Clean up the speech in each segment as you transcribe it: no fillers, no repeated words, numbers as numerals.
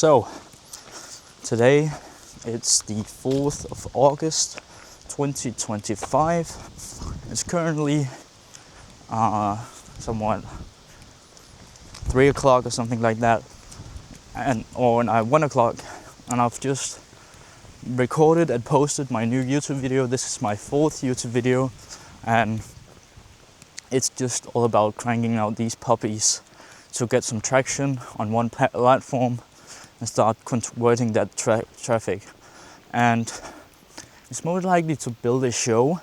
So today it's the 4th of August 2025. It's currently somewhat 3 o'clock or something like that, or 1 o'clock, and I've just recorded and posted my new YouTube video. This is my 4th YouTube video, and it's just all about cranking out these puppies to get some traction on one platform and start converting that traffic. And it's more likely to build a show.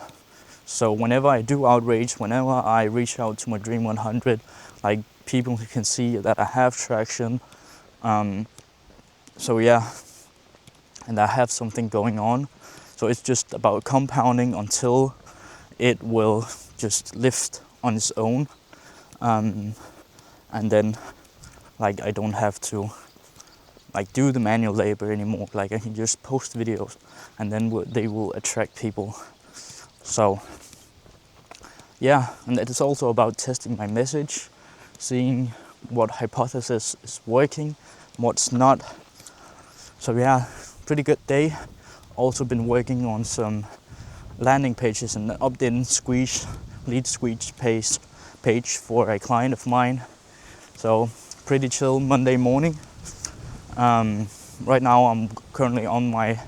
So whenever I do outreach, whenever I reach out to my Dream 100, like, people can see that I have traction. So yeah, and I have something going on. So it's just about compounding until it will just lift on its own. And then, like, I don't have to do the manual labor anymore. Like, I can just post videos and then they will attract people. So yeah, and it is also about testing my message, seeing what hypothesis is working, what's not. So yeah, pretty good day. Also been working on some landing pages and updating lead squeeze page for a client of mine. So pretty chill Monday morning. Right now I'm currently on my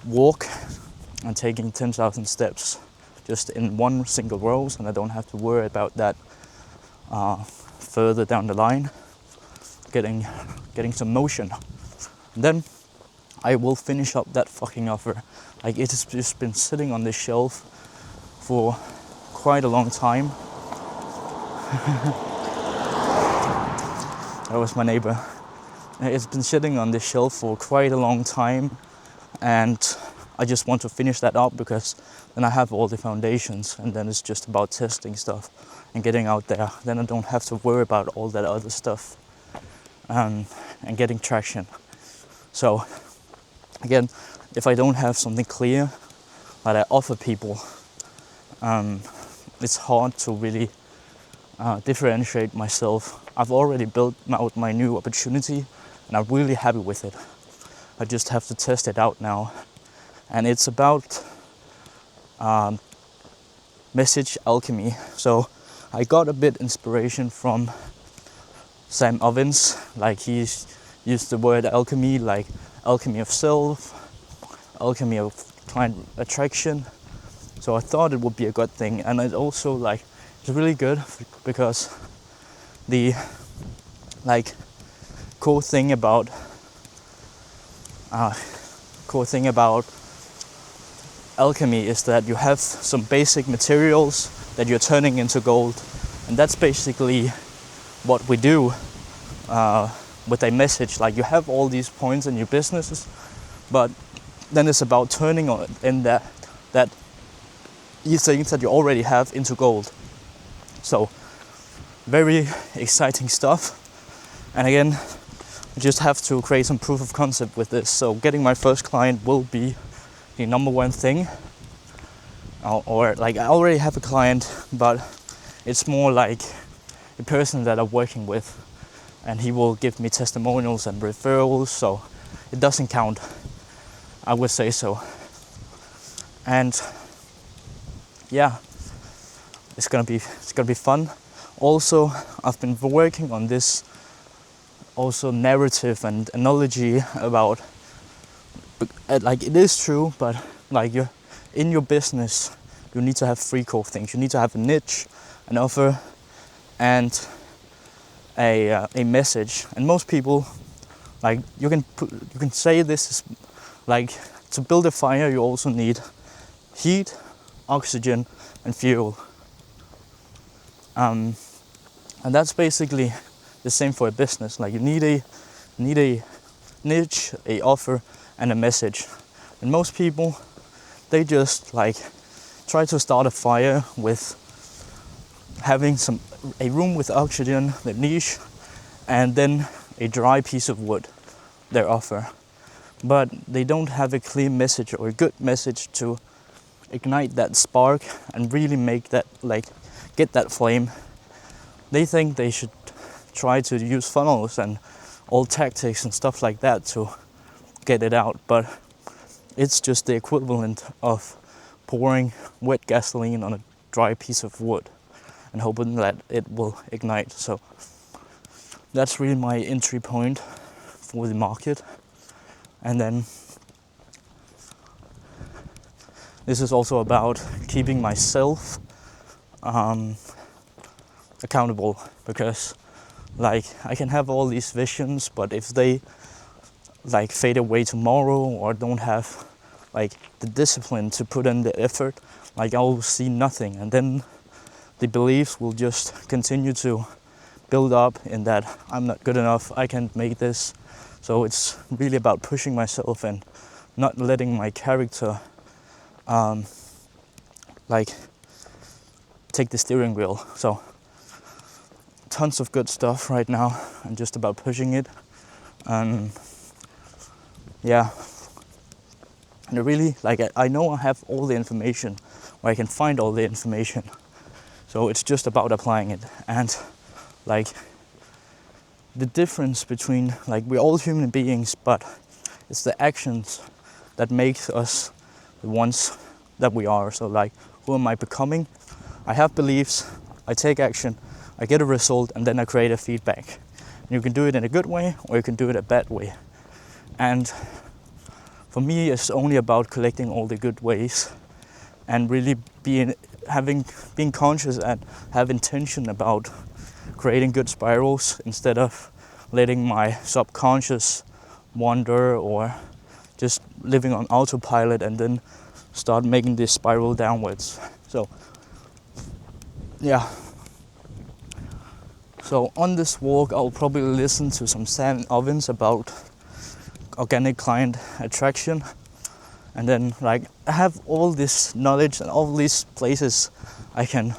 walk and taking 10,000 steps just in one single row, and I don't have to worry about that further down the line, getting some motion. And then I will finish up that fucking offer. Like, it has just been sitting on this shelf for quite a long time. That was my neighbor. It's been sitting on this shelf for quite a long time, and I just want to finish that up, because then I have all the foundations, and then it's just about testing stuff and getting out there. Then I don't have to worry about all that other stuff, and getting traction. So again, if I don't have something clear that I offer people, it's hard to really differentiate myself. I've already built out my new opportunity, and I'm really happy with it. I just have to test it out now. And it's about message alchemy. So I got a bit inspiration from Sam Ovens. Like, he's used the word alchemy, like alchemy of self, alchemy of client attraction. So I thought it would be a good thing. And it also, like, it's really good because the cool thing about alchemy is that you have some basic materials that you're turning into gold, and that's basically what we do with a message. Like, you have all these points in your businesses, but then it's about turning in that these things that you already have into gold. So very exciting stuff. And again, I just have to create some proof of concept with this. So getting my first client will be the number one thing. Or like, I already have a client, but it's more like a person that I'm working with, and he will give me testimonials and referrals, so it doesn't count, I would say so. And yeah, it's gonna be fun. Also, I've been working on this also narrative and analogy about, like, it is true, but like, you're in your business, you need to have three core things. You need to have a niche, an offer, and a message. And most people, like, you can say this is like, to build a fire you also need heat, oxygen, and fuel. And that's basically the same for a business. Like, you need a niche, a offer, and a message. And most people, they just like try to start a fire with having a room with oxygen, the niche, and then a dry piece of wood, their offer. But they don't have a clear message or a good message to ignite that spark and really make that, like, get that flame. They think they should try to use funnels and all tactics and stuff like that to get it out, but it's just the equivalent of pouring wet gasoline on a dry piece of wood and hoping that it will ignite. So that's really my entry point for the market. And then this is also about keeping myself accountable, because like I can have all these visions, but if they like fade away tomorrow or don't have like the discipline to put in the effort, like I'll see nothing, and then the beliefs will just continue to build up in that I'm not good enough, I can't make this. So it's really about pushing myself and not letting my character like take the steering wheel. So tons of good stuff right now and just about pushing it. And yeah, and really, like I know I have all the information, or I can find all the information, so it's just about applying it. And like the difference between, like, we're all human beings, but it's the actions that makes us the ones that we are. So like, who am I becoming? I have beliefs, I take action, I get a result, and then I create a feedback. You can do it in a good way, or you can do it a bad way. And for me, it's only about collecting all the good ways and really being conscious and have intention about creating good spirals, instead of letting my subconscious wander or just living on autopilot and then start making this spiral downwards. So yeah. So on this walk, I'll probably listen to some Sam Ovens about organic client attraction, and then like I have all this knowledge and all these places I can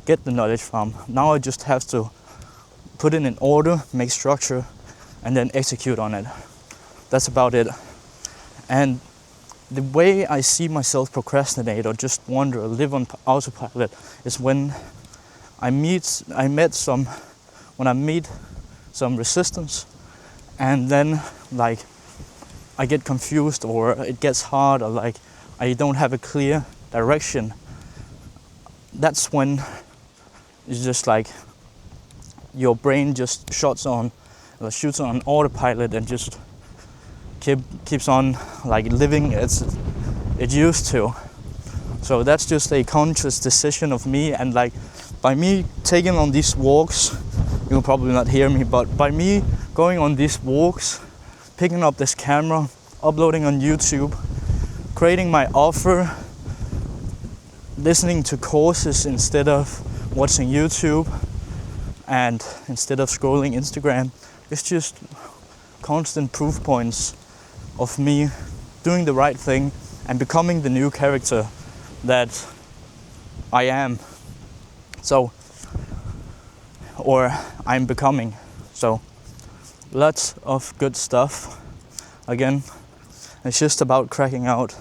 get the knowledge from. Now I just have to put it in order, make structure, and then execute on it. That's about it. And the way I see myself procrastinate or just wander or live on autopilot is when I meet some resistance, and then like I get confused, or it gets hard, or like I don't have a clear direction. That's when it's just like your brain just shoots on autopilot and just keeps on like living as it used to. So that's just a conscious decision of me, and like by me taking on these walks, you'll probably not hear me, but by me going on these walks, picking up this camera, uploading on YouTube, creating my offer, listening to courses instead of watching YouTube, and instead of scrolling Instagram, it's just constant proof points of me doing the right thing and becoming the new character that I am. So, or I'm becoming. So lots of good stuff. Again, it's just about cracking out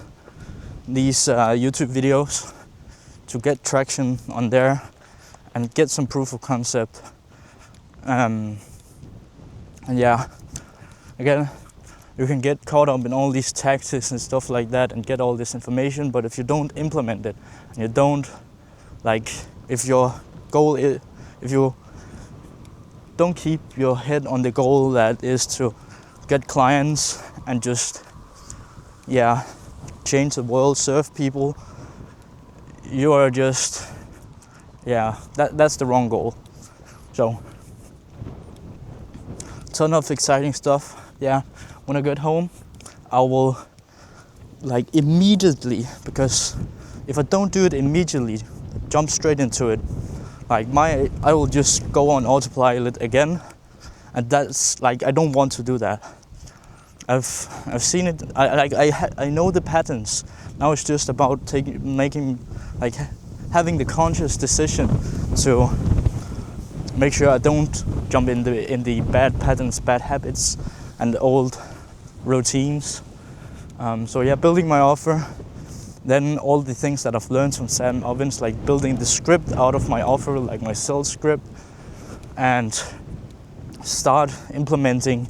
these YouTube videos to get traction on there and get some proof of concept. And yeah, again, you can get caught up in all these tactics and stuff like that and get all this information, but if you don't implement it, and you don't, like, if your goal is, if you don't keep your head on the goal that is to get clients and just, yeah, change the world, serve people, you are just, yeah, that's the wrong goal. So, ton of exciting stuff. Yeah, when I get home, I will like immediately, because if I don't do it immediately, jump straight into it, like I will just go on autopilot again, and that's like, I don't want to do that. I've seen it. I know the patterns. Now it's just about having the conscious decision to make sure I don't jump in the bad patterns, bad habits, and old routines. So yeah, building my offer. Then all the things that I've learned from Sam Ovens, like building the script out of my offer, like my sales script, and start implementing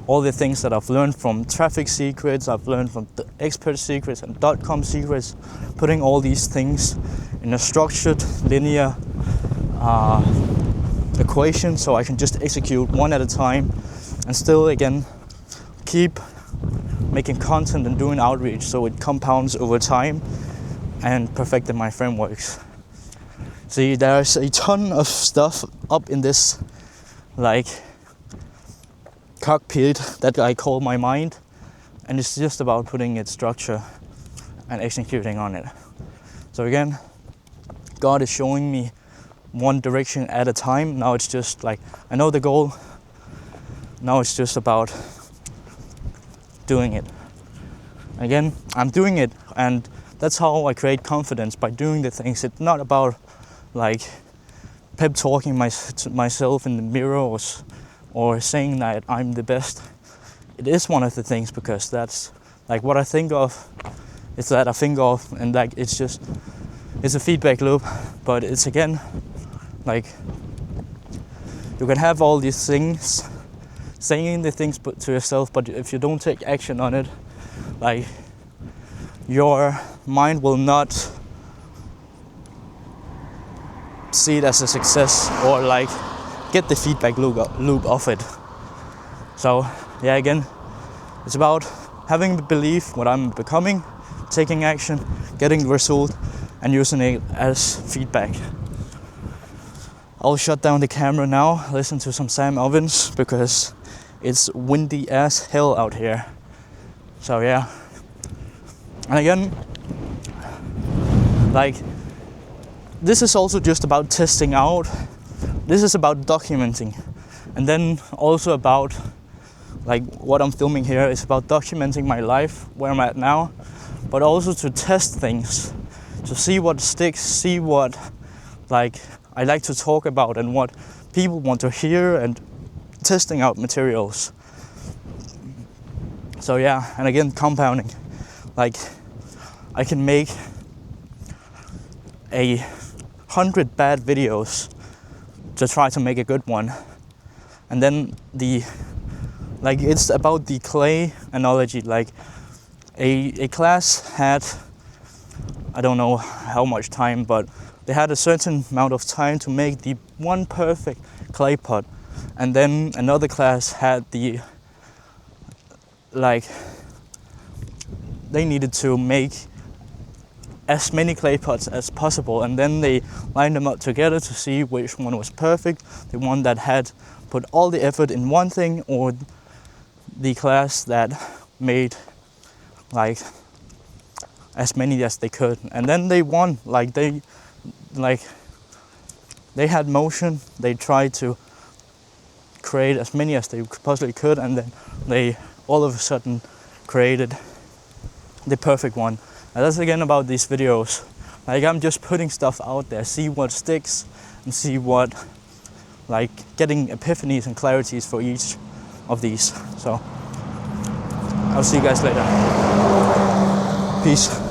all the things that I've learned from traffic secrets, I've learned from the expert secrets and .com secrets, putting all these things in a structured, linear equation so I can just execute one at a time and still, again, keep making content and doing outreach so it compounds over time and perfecting my frameworks. See, there's a ton of stuff up in this like cockpit that I call my mind, and it's just about putting its structure and executing on it. So again, God is showing me one direction at a time. Now it's just like, I know the goal, now it's just about doing it. Again, I'm doing it, and that's how I create confidence, by doing the things. It's not about like pep talking myself in the mirror or saying that I'm the best. It is one of the things, because that's like what I think of. It's that I think of, and like it's a feedback loop. But it's again like, you can have all these things, saying the things to yourself, but if you don't take action on it, like your mind will not see it as a success or like get the feedback loop of it. So yeah, again, it's about having the belief what I'm becoming, taking action, getting the result, and using it as feedback. I'll shut down the camera now, listen to some Sam Ovens, because it's windy as hell out here. So yeah, and again, like, this is also just about testing out. This is about documenting, and then also about like what I'm filming here is about documenting my life, where I'm at now, but also to test things, to see what sticks, see what like I like to talk about and what people want to hear, and testing out materials. So yeah, and again, compounding. Like, I can make 100 bad videos to try to make a good one, and then it's about the clay analogy. Like a class had, I don't know how much time, but they had a certain amount of time to make the one perfect clay pot, and then another class had they needed to make as many clay pots as possible, and then they lined them up together to see which one was perfect, the one that had put all the effort in one thing, or the class that made like as many as they could. And then they won. They had motion, they tried to create as many as they possibly could, and then they all of a sudden created the perfect one. And that's again about these videos. Like, I'm just putting stuff out there, see what sticks, and see what, like, getting epiphanies and clarities for each of these. So I'll see you guys later. Peace.